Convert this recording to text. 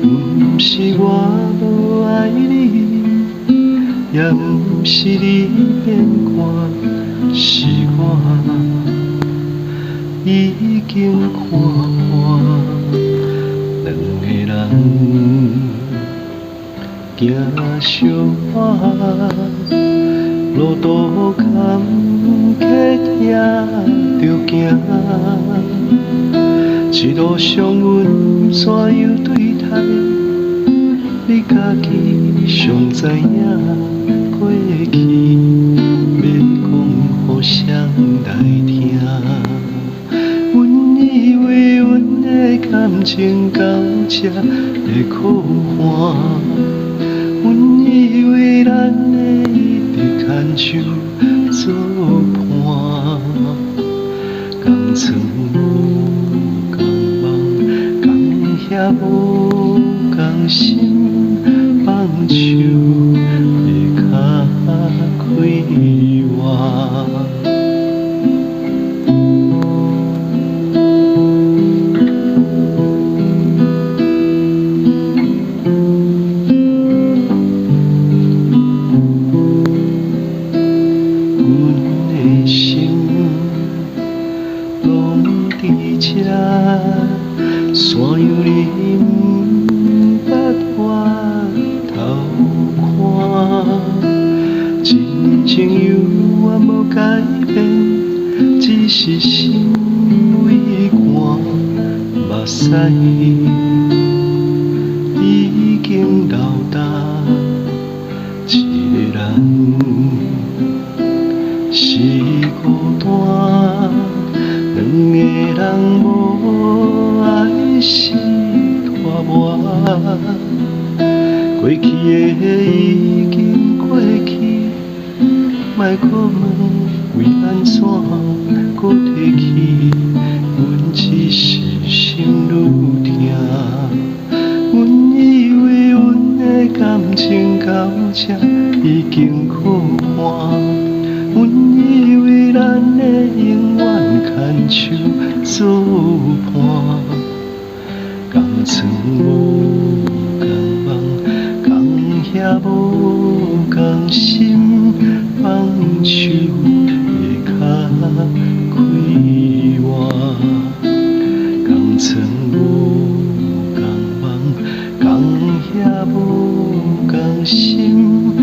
不是我无爱你，也不是你变卦，是我已经看破。两个人行相伴，路途坎坷也着行。一路上阮怎样对待，你家己上知影。过去要讲互谁来听？阮以为阮的感情到这会可寒，阮以为咱会一直牵手作伴，共床无共梦，共遐无共心，放手的较快活。这山羊你不捌我头看，真情犹原无改变，只是心为寒，目屎已经流干，一个人是孤单。两个人无爱是拖磨，过去的已经过去，莫搁问为安怎搁提起，阮只是心愈痛。阮以为阮的感情到这已经可寒，阮以为咱会永远牵手作伴，共床无共梦，共遐无共心，放手会较快活。共床无共梦，共遐无共心。